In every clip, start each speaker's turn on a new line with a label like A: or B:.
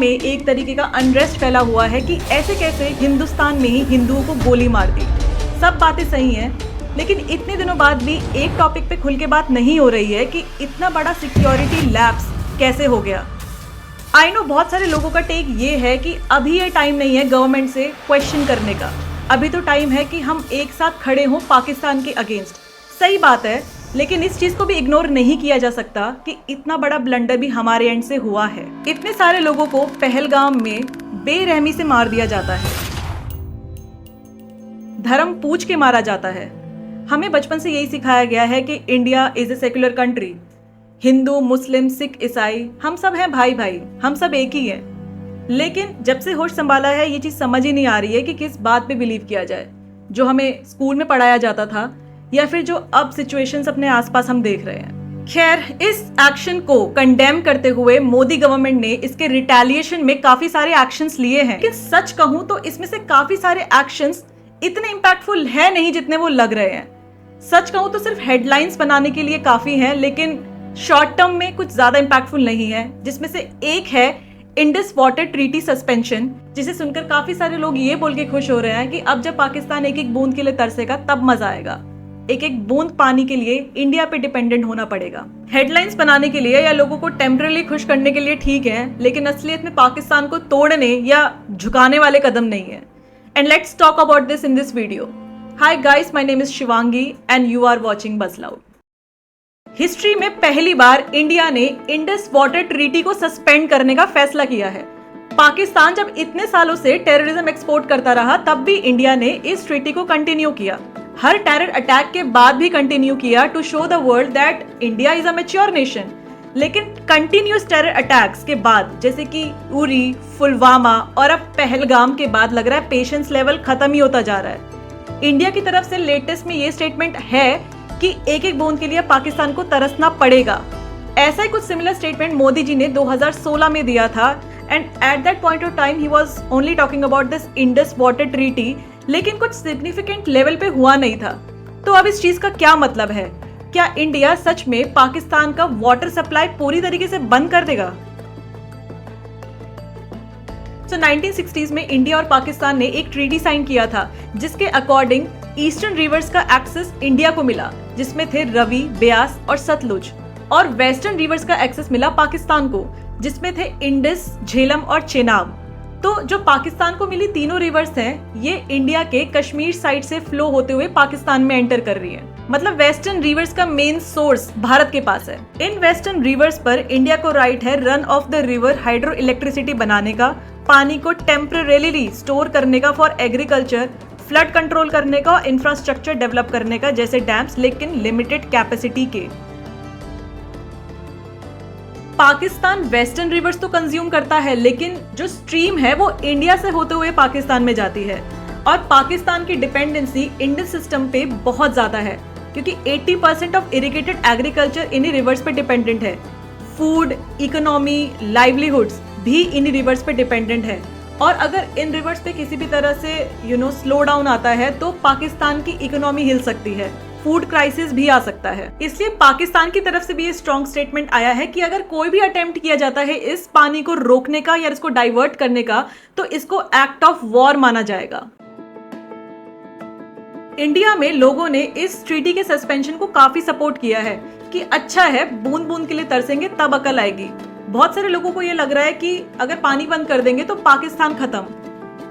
A: में एक तरीके का अनरेस्ट फैला हुआ है कि ऐसे कैसे हिंदुस्तान में ही हिंदुओं को गोली मार दी। सब बातें सही हैं, लेकिन इतने दिनों बाद भी एक टॉपिक पे खुल के बात नहीं हो रही है कि इतना बड़ा सिक्योरिटी लैप्स कैसे हो गया। आई नो बहुत सारे लोगों का टेक ये है कि अभी ये टाइम नहीं है गवर्नमेंट से क्वेश्चन करने का, अभी तो टाइम है कि हम एक साथ खड़े हों पाकिस्तान के अगेंस्ट। सही बात है, लेकिन इस चीज को भी इग्नोर नहीं किया जा सकता कि इतना बड़ा ब्लंडर भी हमारे एंड से हुआ है। इतने सारे लोगों को पहलगाम में बेरहमी से मार दिया जाता है, धर्म पूछ के मारा जाता है। हमें बचपन से यही सिखाया गया है कि India is a secular country, हिंदू मुस्लिम सिख ईसाई हम सब हैं भाई भाई, हम सब एक ही हैं। लेकिन जब से होश संभाला है ये चीज समझ ही नहीं आ रही है कि किस बात पे बिलीव किया जाए, जो हमें स्कूल में पढ़ाया जाता था या फिर जो अब सिचुएशंस अपने आसपास हम देख रहे हैं। खैर, इस एक्शन को कंडेम करते हुए मोदी गवर्नमेंट ने इसके रिटेलिएशन में काफी सारे एक्शंस लिए हैं, लेकिन सच कहूं तो इसमें से काफी सारे एक्शंस इतने इम्पैक्टफुल है नहीं जितने वो लग रहे हैं। सच कहूं तो सिर्फ हेडलाइंस बनाने के लिए काफी हैं, लेकिन शॉर्ट टर्म में कुछ ज्यादा इम्पैक्टफुल नहीं है। जिसमें से एक है इंडस वाटर ट्रीटी सस्पेंशन, जिसे सुनकर काफी सारे लोग ये बोल के खुश हो रहे हैं कि अब जब पाकिस्तान एक एक बूंद के लिए तरसेगा तब मजा आएगा। एक एक बूंद पानी के लिए इंडिया पे डिपेंडेंट होना पड़ेगा। हेडलाइंस बनाने के लिए या लोगों को टेम्पररी खुश करने के लिए ठीक है, लेकिन असलियत में पाकिस्तान को तोड़ने या झुकाने वाले कदम नहीं है। And let's talk about this in this video. Hi guys, my name is Shivangi and you are watching Buzz Loud. History में पहली बार इंडिया ने इंडस वाटर ट्रीटी को सस्पेंड करने का फैसला किया है। पाकिस्तान जब इतने सालों से टेररिज्म एक्सपोर्ट करता रहा, तब भी इंडिया ने इस ट्रीटी को कंटिन्यू किया। हर टेरर अटैक के बाद भी कंटिन्यू किया to show the world that India is a mature nation. लेकिन कंटिन्यूस टेरर अटैक्स के बाद, जैसे कि उरी, पुलवामा और अब पहलगाम के बाद, लग रहा है पेशेंस लेवल खत्म ही होता जा रहा है। इंडिया की तरफ से लेटेस्ट में ये स्टेटमेंट है कि एक एक बूंद के लिए पाकिस्तान को तरसना पड़ेगा। ऐसा ही कुछ सिमिलर स्टेटमेंट मोदी जी ने 2016 में दिया था, and at that point of time he was only talking about this Indus water treaty, लेकिन कुछ सिग्निफिकेंट लेवल पे हुआ नहीं था। तो अब इस चीज का क्या मतलब है? क्या इंडिया सच में पाकिस्तान का वाटर सप्लाई पूरी तरीके से बंद कर देगा? 1960s में इंडिया और पाकिस्तान ने एक ट्रीटी साइन किया था, जिसके अकॉर्डिंग ईस्टर्न रिवर्स का एक्सेस इंडिया को मिला, जिसमें थे रवि, ब्यास और सतलुज, और वेस्टर्न रिवर्स का एक्सेस मिला पाकिस्तान को, जिसमें थे इंडस, झेलम और चेनाब। तो जो पाकिस्तान को मिली तीनों रिवर्स हैं, ये इंडिया के कश्मीर साइड से फ्लो होते हुए पाकिस्तान में एंटर कर रही है। मतलब वेस्टर्न रिवर्स का मेन सोर्स भारत के पास है। इन वेस्टर्न रिवर्स पर इंडिया को राइट है run of the river hydro electricity बनाने का, पानी को टेम्परेरीली स्टोर करने का फॉर एग्रीकल्चर, फ्लड कंट्रोल करने का और इंफ्रास्ट्रक्चर डेवलप करने का, जैसे डैम्स, लेकिन लिमिटेड कैपेसिटी के। पाकिस्तान वेस्टर्न रिवर्स तो कंज्यूम करता है, लेकिन जो स्ट्रीम है वो इंडिया से होते हुए पाकिस्तान में जाती है। और पाकिस्तान की डिपेंडेंसी इंडस सिस्टम पे बहुत ज्यादा है, क्योंकि 80% ऑफ इरिगेटेड एग्रीकल्चर इन्हीं रिवर्स पे डिपेंडेंट है। फूड, इकोनॉमी, लाइवलीहुड्स भी इन्हीं रिवर्स पे डिपेंडेंट है। और अगर इन रिवर्स पे किसी भी तरह से स्लो डाउन आता है तो पाकिस्तान की इकोनॉमी हिल सकती है, फूड क्राइसिस भी आ सकता है। इसलिए पाकिस्तान की तरफ से भी ये स्ट्रॉन्ग स्टेटमेंट आया है कि अगर कोई भी अटेम्प्ट किया जाता है इस पानी को रोकने का या इसको डाइवर्ट करने का, तो इसको एक्ट ऑफ वॉर माना जाएगा। इंडिया में लोगों ने इस ट्रीटी के सस्पेंशन को काफी सपोर्ट किया है कि अच्छा है, बूंद बूंद के लिए तरसेंगे तब अकल आएगी। बहुत सारे लोगों को ये लग रहा है कि अगर पानी बंद कर देंगे तो पाकिस्तान खत्म,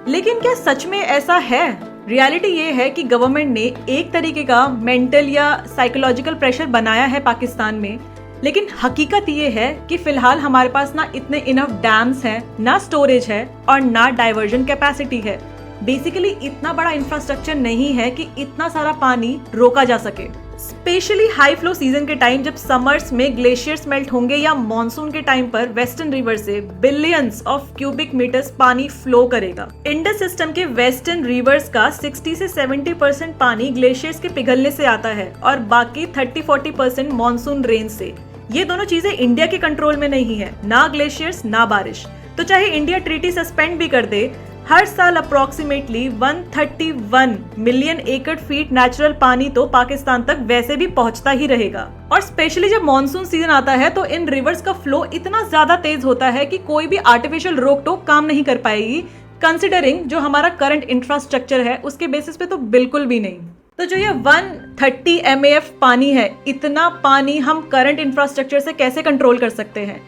A: लेकिन क्या सच में ऐसा है? रियलिटी ये है कि गवर्नमेंट ने एक तरीके का मेंटल या साइकोलॉजिकल प्रेशर बनाया है पाकिस्तान में, लेकिन हकीकत ये है कि फिलहाल हमारे पास ना इतने इनफ डैम्स हैं, ना स्टोरेज है और ना डाइवर्जन कैपेसिटी है। बेसिकली इतना बड़ा इंफ्रास्ट्रक्चर नहीं है कि इतना सारा पानी रोका जा सके। स्पेशली हाई फ्लो सीजन के टाइम, जब समर्स में ग्लेशियर्स मेल्ट होंगे या मॉनसून के टाइम पर वेस्टर्न रिवर से बिलियंस ऑफ क्यूबिक मीटर्स पानी फ्लो करेगा। इंडस सिस्टम के वेस्टर्न रिवर्स का 60 से 70% पानी ग्लेशियर्स के पिघलने से आता है और बाकी 30-40% मॉनसून रेन से। ये दोनों चीजें इंडिया के कंट्रोल में नहीं है, ना ग्लेशियर्स ना बारिश। तो चाहे इंडिया ट्रीटी सस्पेंड भी कर दे, हर साल अप्रोक्सीमेटली 131 मिलियन एकड़ फीट नेचुरल पानी तो पाकिस्तान तक वैसे भी पहुंचता ही रहेगा। और स्पेशली जब मॉनसून सीजन आता है तो इन रिवर्स का फ्लो इतना ज्यादा तेज होता है कि कोई भी आर्टिफिशियल रोक टोक काम नहीं कर पाएगी, कंसिडरिंग जो हमारा करंट इंफ्रास्ट्रक्चर है उसके बेसिस पे तो बिल्कुल भी नहीं। तो जो ये 130 MAF पानी है, इतना पानी हम करंट इंफ्रास्ट्रक्चर से कैसे कंट्रोल कर सकते हैं?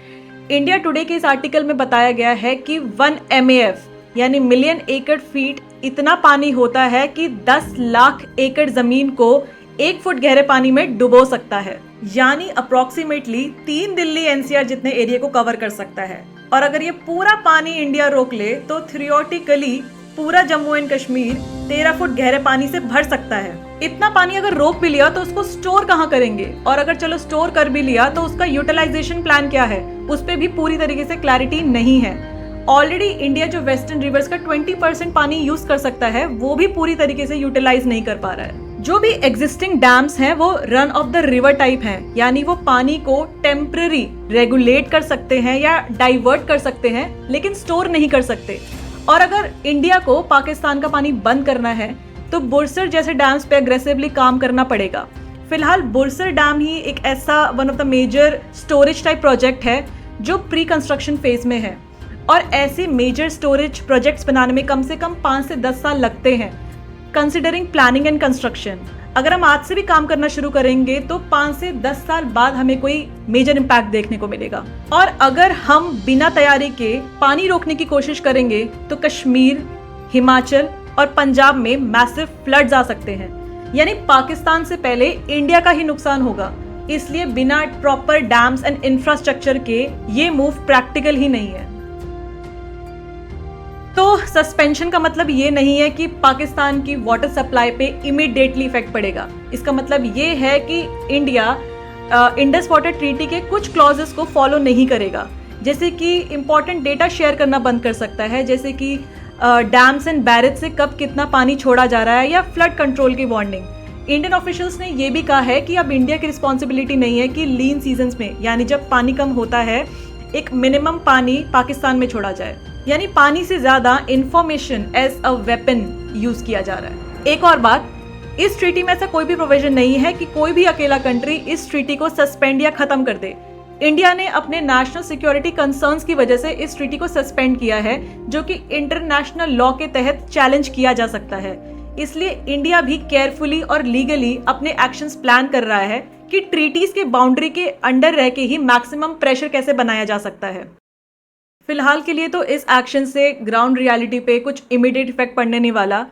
A: इंडिया टुडे के इस आर्टिकल में बताया गया है कि 1 MAF यानी मिलियन एकड़ फीट इतना पानी होता है कि 10 लाख एकड़ जमीन को 1 फुट गहरे पानी में डुबो सकता है, यानी अप्रोक्सीमेटली 3 दिल्ली NCR जितने एरिया को कवर कर सकता है। और अगर ये पूरा पानी इंडिया रोक ले तो थियोरेटिकली पूरा जम्मू एंड कश्मीर 13 फुट गहरे पानी से भर सकता है। इतना पानी अगर रोक भी लिया तो उसको स्टोर कहाँ करेंगे, और अगर चलो स्टोर कर भी लिया तो उसका यूटिलाइजेशन प्लान क्या है, उस पर भी पूरी तरीके से क्लैरिटी नहीं है। ऑलरेडी इंडिया जो वेस्टर्न रिवर्स का 20% पानी यूज कर सकता है वो भी पूरी तरीके से यूटिलाइज नहीं कर पा रहा है। जो भी एग्जिस्टिंग डैम्स हैं वो run of the river type हैं, यानी वो पानी को टेम्पररी रेगुलेट कर सकते हैं या डाइवर्ट कर सकते हैं, लेकिन स्टोर नहीं कर सकते। और अगर इंडिया को पाकिस्तान का पानी बंद करना है तो बुरसर जैसे डैम्स पे अग्रेसिवली काम करना पड़ेगा। फिलहाल बुरसर डैम ही एक ऐसा one of the major storage type project है जो प्री कंस्ट्रक्शन फेज में है, और ऐसे मेजर स्टोरेज प्रोजेक्ट्स बनाने में कम से कम 5 से 10 साल लगते हैं, कंसिडरिंग प्लानिंग एंड कंस्ट्रक्शन। अगर हम आज से भी काम करना शुरू करेंगे तो 5 से 10 साल बाद हमें कोई मेजर इम्पैक्ट देखने को मिलेगा। और अगर हम बिना तैयारी के पानी रोकने की कोशिश करेंगे तो कश्मीर, हिमाचल और पंजाब में मैसिव फ्लड्स आ सकते हैं, यानी पाकिस्तान से पहले इंडिया का ही नुकसान होगा। इसलिए बिना प्रॉपर डैम्स एंड इंफ्रास्ट्रक्चर के ये मूव प्रैक्टिकल ही नहीं है। तो सस्पेंशन का मतलब ये नहीं है कि पाकिस्तान की वाटर सप्लाई पे इमीडिएटली इफेक्ट पड़ेगा। इसका मतलब ये है कि इंडिया इंडस वाटर ट्रीटी के कुछ क्लॉजेस को फॉलो नहीं करेगा, जैसे कि इंपॉर्टेंट डेटा शेयर करना बंद कर सकता है, जैसे कि डैम्स एंड बैरेज से कब कितना पानी छोड़ा जा रहा है, या फ्लड कंट्रोल की वार्निंग। इंडियन ऑफिशियल्स ने ये भी कहा है कि अब इंडिया की रिस्पॉन्सिबिलिटी नहीं है कि लीन सीजन्स में, यानी जब पानी कम होता है, एक मिनिमम पानी पाकिस्तान में छोड़ा जाए, यानी पानी से ज्यादा information as a weapon use किया जा रहा है। एक और बात, इस ट्रीटी में ऐसा कोई भी प्रोविजन नहीं है कि कोई भी अकेला कंट्री इस ट्रीटी को सस्पेंड या खत्म कर दे। इंडिया ने अपने नेशनल सिक्योरिटी कंसर्न्स की वजह से इस ट्रीटी को सस्पेंड किया है, जो कि इंटरनेशनल लॉ के तहत चैलेंज किया जा सकता है। इसलिए इंडिया भी केयरफुली और लीगली अपने एक्शंस प्लान कर रहा है कि ट्रीटीज के बाउंड्री के अंडर रह के ही मैक्सिमम प्रेशर कैसे बनाया जा सकता है। फिलहाल के लिए तो इस एक्शन से ग्राउंड रियलिटी पे कुछ इमीडिएट इफेक्ट पड़ने नहीं वाला।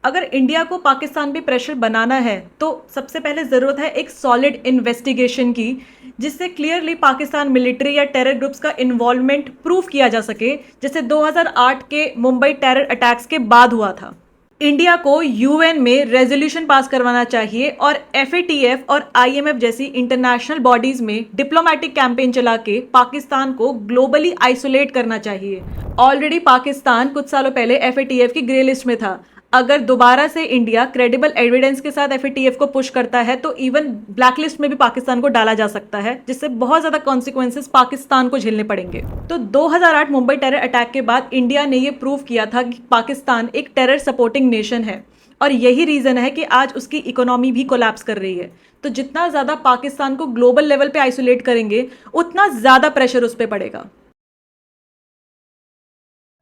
A: अगर इंडिया को पाकिस्तान पे प्रेशर बनाना है तो सबसे पहले ज़रूरत है एक सॉलिड इन्वेस्टिगेशन की, जिससे क्लियरली पाकिस्तान मिलिट्री या टेरर ग्रुप्स का इन्वॉल्वमेंट प्रूव किया जा सके, जैसे 2008 के मुंबई टेरर अटैक्स के बाद हुआ था। इंडिया को यूएन में रेजोल्यूशन पास करवाना चाहिए और FATF और IMF जैसी इंटरनेशनल बॉडीज में डिप्लोमेटिक कैंपेन चला के पाकिस्तान को ग्लोबली आइसोलेट करना चाहिए। ऑलरेडी पाकिस्तान कुछ सालों पहले FATF की ग्रे लिस्ट में था। अगर दोबारा से इंडिया क्रेडिबल एविडेंस के साथ FATF को पुश करता है तो इवन ब्लैकलिस्ट में भी पाकिस्तान को डाला जा सकता है, जिससे बहुत ज्यादा कॉन्सिक्वेंसेस पाकिस्तान को झेलने पड़ेंगे। तो 2008 मुंबई टेरर अटैक के बाद इंडिया ने ये प्रूव किया था कि पाकिस्तान एक टेरर सपोर्टिंग नेशन है, और यही रीजन है कि आज उसकी इकोनॉमी भी कोलैप्स कर रही है। तो जितना ज्यादा पाकिस्तान को ग्लोबल लेवल पे आइसोलेट करेंगे उतना ज्यादा प्रेशर उस पर पड़ेगा।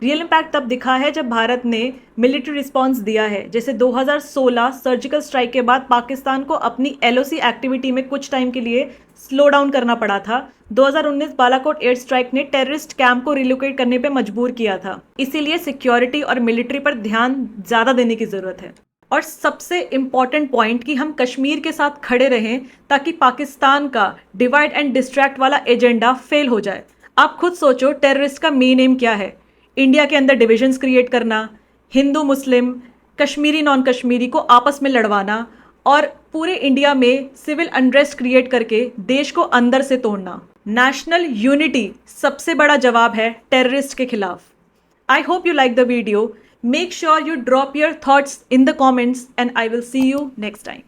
A: रियल इम्पैक्ट तब दिखा है जब भारत ने मिलिट्री रिस्पांस दिया है। जैसे 2016 सर्जिकल स्ट्राइक के बाद पाकिस्तान को अपनी LOC एक्टिविटी में कुछ टाइम के लिए स्लो डाउन करना पड़ा था। 2019 बालाकोट एयर स्ट्राइक ने टेररिस्ट कैंप को रिलोकेट करने पे मजबूर किया था। इसीलिए सिक्योरिटी और मिलिट्री पर ध्यान ज़्यादा देने की ज़रूरत है। और सबसे इम्पॉर्टेंट पॉइंट कि हम कश्मीर के साथ खड़े रहें ताकि पाकिस्तान का डिवाइड एंड डिस्ट्रैक्ट वाला एजेंडा फेल हो जाए। आप खुद सोचो, टेररिस्ट का मेन एम क्या है? इंडिया के अंदर डिविजन्स क्रिएट करना, हिंदू मुस्लिम, कश्मीरी नॉन कश्मीरी को आपस में लड़वाना, और पूरे इंडिया में सिविल अनरेस्ट क्रिएट करके देश को अंदर से तोड़ना। नेशनल यूनिटी सबसे बड़ा जवाब है टेररिस्ट के खिलाफ। I hope you like the video. Make sure you drop your thoughts in the comments and I will see you next time.